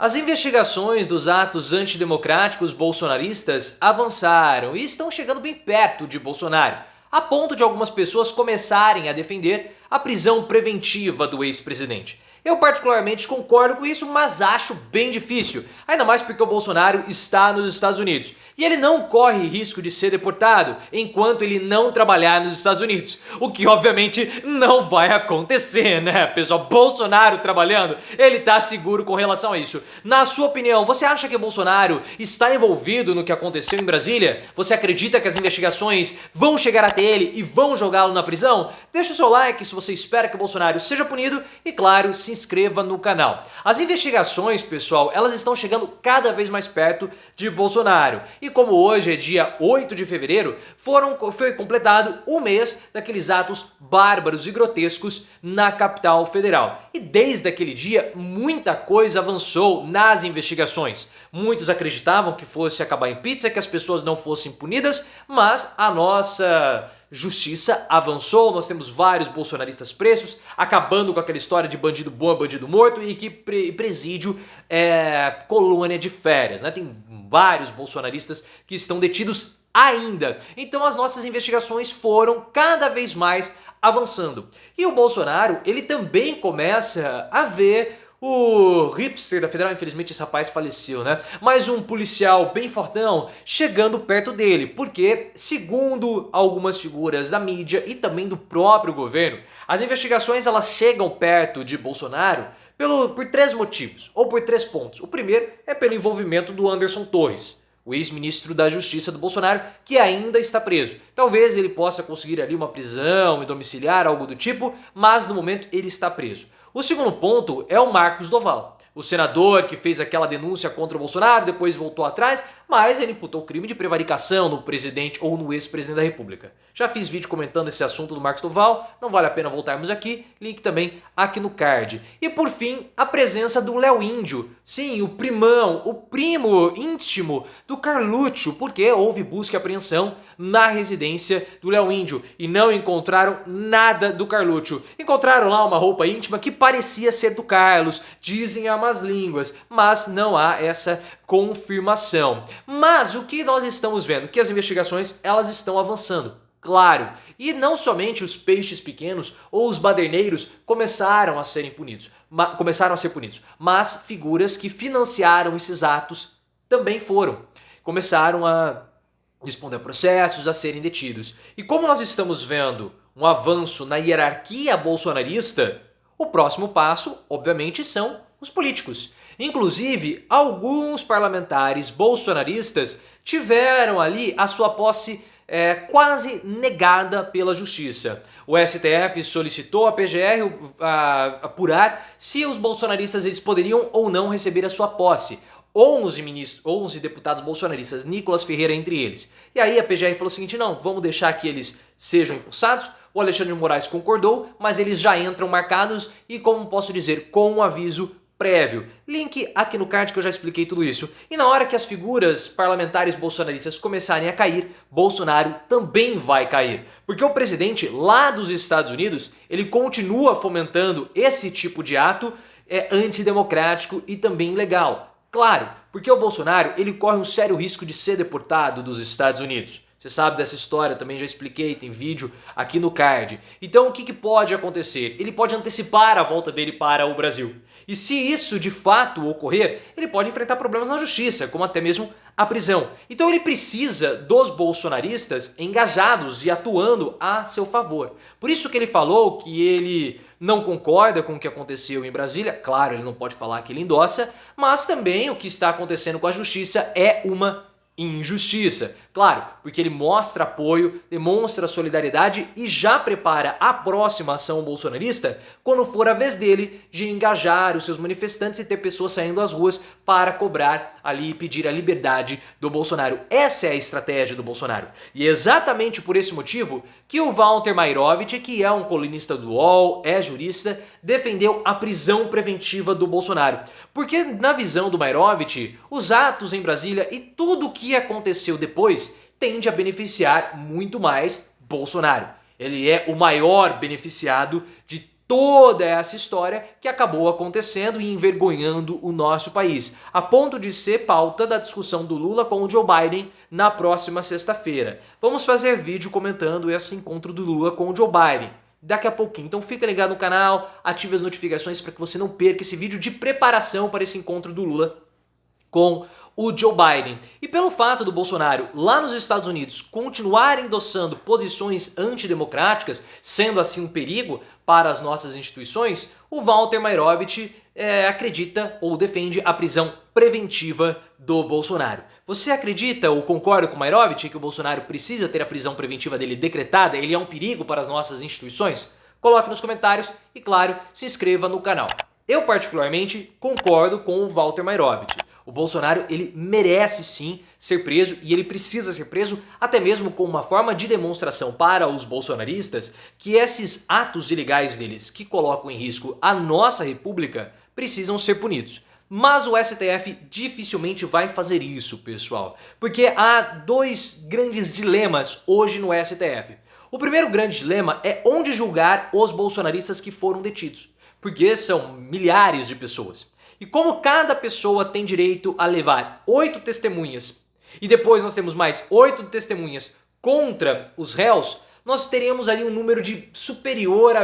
As investigações dos atos antidemocráticos bolsonaristas avançaram e estão chegando bem perto de Bolsonaro, a ponto de algumas pessoas começarem a defender a prisão preventiva do ex-presidente. Eu particularmente concordo com isso, mas acho bem difícil, ainda mais porque o Bolsonaro está nos Estados Unidos e ele não corre risco de ser deportado enquanto ele não trabalhar nos Estados Unidos, o que obviamente não vai acontecer, né, pessoal? Bolsonaro trabalhando, ele tá seguro com relação a isso. Na sua opinião, você acha que Bolsonaro está envolvido no que aconteceu em Brasília? Você acredita que as investigações vão chegar até ele e vão jogá-lo na prisão? Deixa o seu like se você espera que o Bolsonaro seja punido e, claro, se inscreva no canal. As investigações, pessoal, elas estão chegando cada vez mais perto de Bolsonaro. E como hoje é dia 8 de fevereiro, foi completado um mês daqueles atos bárbaros e grotescos na capital federal. E desde aquele dia, muita coisa avançou nas investigações. Muitos acreditavam que fosse acabar em pizza, que as pessoas não fossem punidas, mas a nossa justiça avançou, nós temos vários bolsonaristas presos, acabando com aquela história de bandido bom, bandido morto e que presídio é colônia de férias, né? Tem vários bolsonaristas que estão detidos ainda. Então as nossas investigações foram cada vez mais avançando. E o Bolsonaro, ele também começa a ver o hipster da Federal, infelizmente esse rapaz faleceu, né? Mas um policial bem fortão chegando perto dele, porque, segundo algumas figuras da mídia e também do próprio governo, as investigações elas chegam perto de Bolsonaro por três motivos, ou por três pontos. O primeiro é pelo envolvimento do Anderson Torres, o ex-ministro da Justiça do Bolsonaro, que ainda está preso. Talvez ele possa conseguir ali uma prisão e domiciliar, algo do tipo, mas no momento ele está preso. O segundo ponto é o Marcos Doval, o senador que fez aquela denúncia contra o Bolsonaro, depois voltou atrás, mas ele imputou crime de prevaricação no presidente ou no ex-presidente da República. Já fiz vídeo comentando esse assunto do Marcos Doval, não vale a pena voltarmos aqui, link também aqui no card. E por fim, a presença do Léo Índio, sim, o primão, o primo íntimo do Carluccio, porque houve busca e apreensão na residência do Léo Índio e não encontraram nada do Carluccio. Encontraram lá uma roupa íntima que parecia ser do Carlos, dizem as más línguas, mas não há essa confirmação. Mas o que nós estamos vendo? Que as investigações elas estão avançando, claro. E não somente os peixes pequenos ou os baderneiros começaram a ser punidos, mas figuras que financiaram esses atos também começaram a responder a processos, a serem detidos. E como nós estamos vendo um avanço na hierarquia bolsonarista, o próximo passo, obviamente, são os políticos. Inclusive, alguns parlamentares bolsonaristas tiveram ali a sua posse quase negada pela justiça. O STF solicitou à PGR apurar se os bolsonaristas eles poderiam ou não receber a sua posse. 11 deputados bolsonaristas, Nicolas Ferreira entre eles. E aí a PGR falou o seguinte, não, vamos deixar que eles sejam empossados. O Alexandre de Moraes concordou, mas eles já entram marcados e, como posso dizer, com um aviso prévio. Link aqui no card que eu já expliquei tudo isso. E na hora que as figuras parlamentares bolsonaristas começarem a cair, Bolsonaro também vai cair. Porque o presidente lá dos Estados Unidos, ele continua fomentando esse tipo de ato antidemocrático e também ilegal. Claro, porque o Bolsonaro ele corre um sério risco de ser deportado dos Estados Unidos. Você sabe dessa história, também já expliquei, tem vídeo aqui no card. Então o que pode acontecer? Ele pode antecipar a volta dele para o Brasil. E se isso de fato ocorrer, ele pode enfrentar problemas na justiça, como até mesmo a prisão. Então ele precisa dos bolsonaristas engajados e atuando a seu favor. Por isso que ele falou que ele não concorda com o que aconteceu em Brasília. Claro, ele não pode falar que ele endossa, mas também o que está acontecendo com a justiça é uma injustiça. Claro, porque ele mostra apoio, demonstra solidariedade e já prepara a próxima ação bolsonarista quando for a vez dele de engajar os seus manifestantes e ter pessoas saindo às ruas para cobrar ali e pedir a liberdade do Bolsonaro. Essa é a estratégia do Bolsonaro. E é exatamente por esse motivo que o Walter Mairovich, que é um colunista do UOL, é jurista, defendeu a prisão preventiva do Bolsonaro. Porque na visão do Mairovich, os atos em Brasília e tudo o que aconteceu depois tende a beneficiar muito mais Bolsonaro. Ele é o maior beneficiado de toda essa história que acabou acontecendo e envergonhando o nosso país, a ponto de ser pauta da discussão do Lula com o Joe Biden na próxima sexta-feira. Vamos fazer vídeo comentando esse encontro do Lula com o Joe Biden daqui a pouquinho. Então fica ligado no canal, ative as notificações para que você não perca esse vídeo de preparação para esse encontro do Lula com o Joe Biden. E pelo fato do Bolsonaro, lá nos Estados Unidos, continuar endossando posições antidemocráticas, sendo assim um perigo para as nossas instituições, o Walter Mairovich acredita ou defende a prisão preventiva do Bolsonaro. Você acredita ou concorda com o Mairovich que o Bolsonaro precisa ter a prisão preventiva dele decretada? Ele é um perigo para as nossas instituições? Coloque nos comentários e, claro, se inscreva no canal. Eu particularmente concordo com o Walter Mairovich. O Bolsonaro, ele merece sim ser preso e ele precisa ser preso até mesmo como uma forma de demonstração para os bolsonaristas que esses atos ilegais deles que colocam em risco a nossa república precisam ser punidos. Mas o STF dificilmente vai fazer isso, pessoal, porque há dois grandes dilemas hoje no STF. O primeiro grande dilema é onde julgar os bolsonaristas que foram detidos, porque são milhares de pessoas. E como cada pessoa tem direito a levar 8 testemunhas e depois nós temos mais 8 testemunhas contra os réus, nós teremos ali um número de superior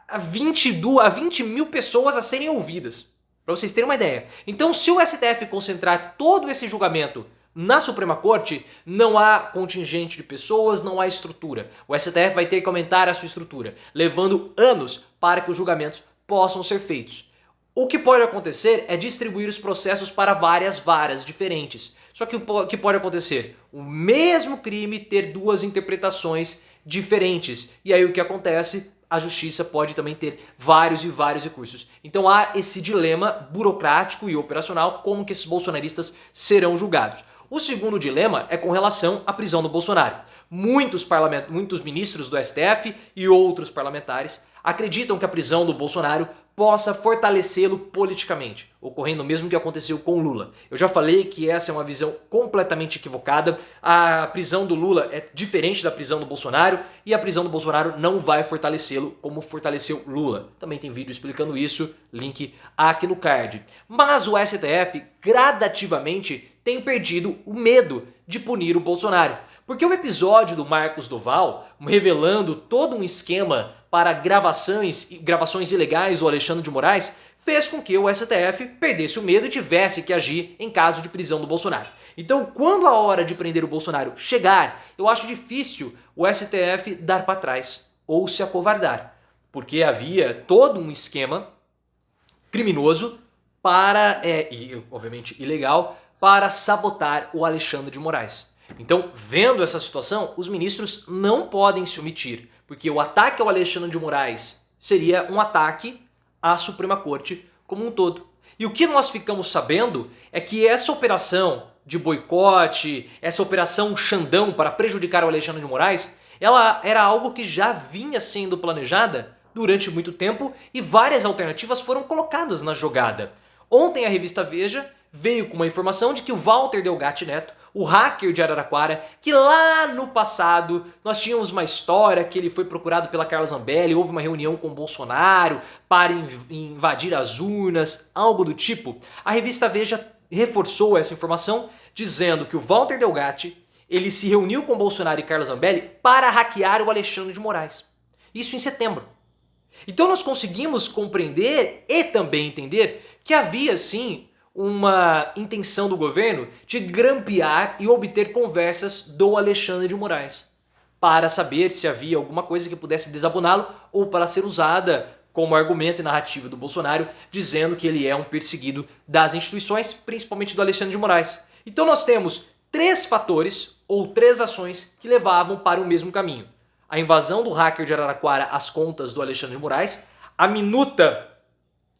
a 20 mil pessoas a serem ouvidas. Para vocês terem uma ideia. Então, se o STF concentrar todo esse julgamento na Suprema Corte, não há contingente de pessoas, não há estrutura. O STF vai ter que aumentar a sua estrutura, levando anos para que os julgamentos possam ser feitos. O que pode acontecer é distribuir os processos para várias varas diferentes. Só que o que pode acontecer? O mesmo crime ter duas interpretações diferentes. E aí o que acontece? A justiça pode também ter vários e vários recursos. Então há esse dilema burocrático e operacional, como que esses bolsonaristas serão julgados. O segundo dilema é com relação à prisão do Bolsonaro. Muitos ministros do STF e outros parlamentares acreditam que a prisão do Bolsonaro possa fortalecê-lo politicamente, ocorrendo o mesmo que aconteceu com Lula. Eu já falei que essa é uma visão completamente equivocada. A prisão do Lula é diferente da prisão do Bolsonaro e a prisão do Bolsonaro não vai fortalecê-lo como fortaleceu Lula. Também tem vídeo explicando isso, link aqui no card. Mas o STF gradativamente tem perdido o medo de punir o Bolsonaro. Porque o episódio do Marcos Duval, revelando todo um esquema para gravações ilegais do Alexandre de Moraes, fez com que o STF perdesse o medo e tivesse que agir em caso de prisão do Bolsonaro. Então, quando a hora de prender o Bolsonaro chegar, eu acho difícil o STF dar para trás ou se acovardar, porque havia todo um esquema criminoso e obviamente ilegal, para sabotar o Alexandre de Moraes. Então, vendo essa situação, os ministros não podem se omitir, porque o ataque ao Alexandre de Moraes seria um ataque à Suprema Corte como um todo. E o que nós ficamos sabendo é que essa operação de boicote, essa operação Xandão para prejudicar o Alexandre de Moraes, ela era algo que já vinha sendo planejada durante muito tempo e várias alternativas foram colocadas na jogada. Ontem a revista Veja veio com uma informação de que o Walter Delgatti Neto, o hacker de Araraquara, que lá no passado nós tínhamos uma história que ele foi procurado pela Carla Zambelli, houve uma reunião com o Bolsonaro para invadir as urnas, algo do tipo. A revista Veja reforçou essa informação dizendo que o Walter Delgatti ele se reuniu com Bolsonaro e Carla Zambelli para hackear o Alexandre de Moraes. Isso em setembro. Então nós conseguimos compreender e também entender que havia sim uma intenção do governo de grampear e obter conversas do Alexandre de Moraes para saber se havia alguma coisa que pudesse desaboná-lo ou para ser usada como argumento e narrativa do Bolsonaro, dizendo que ele é um perseguido das instituições, principalmente do Alexandre de Moraes. Então nós temos 3 fatores ou 3 ações que levavam para o mesmo caminho. A invasão do hacker de Araraquara às contas do Alexandre de Moraes, a minuta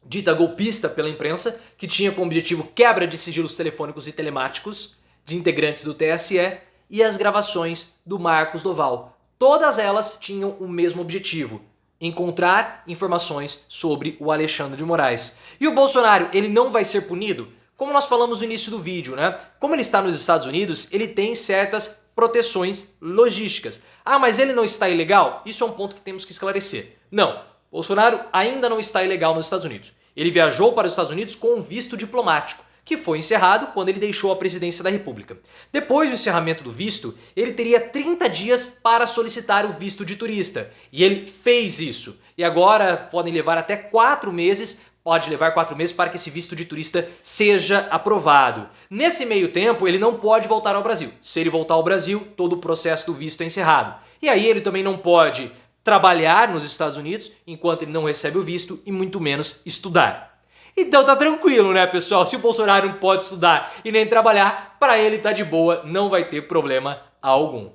dita golpista pela imprensa, que tinha como objetivo quebra de sigilos telefônicos e telemáticos de integrantes do TSE, e as gravações do Marcos Duval. Todas elas tinham o mesmo objetivo: encontrar informações sobre o Alexandre de Moraes. E o Bolsonaro, ele não vai ser punido? Como nós falamos no início do vídeo, né? Como ele está nos Estados Unidos, ele tem certas proteções logísticas. Ah, mas ele não está ilegal? Isso é um ponto que temos que esclarecer. Não. Bolsonaro ainda não está ilegal nos Estados Unidos. Ele viajou para os Estados Unidos com um visto diplomático, que foi encerrado quando ele deixou a presidência da República. Depois do encerramento do visto, ele teria 30 dias para solicitar o visto de turista. E ele fez isso. E agora podem levar até 4 meses, pode levar 4 meses para que esse visto de turista seja aprovado. Nesse meio tempo, ele não pode voltar ao Brasil. Se ele voltar ao Brasil, todo o processo do visto é encerrado. E aí ele também não pode trabalhar nos Estados Unidos enquanto ele não recebe o visto e muito menos estudar. Então tá tranquilo, né, pessoal? Se o Bolsonaro não pode estudar e nem trabalhar, para ele tá de boa, não vai ter problema algum.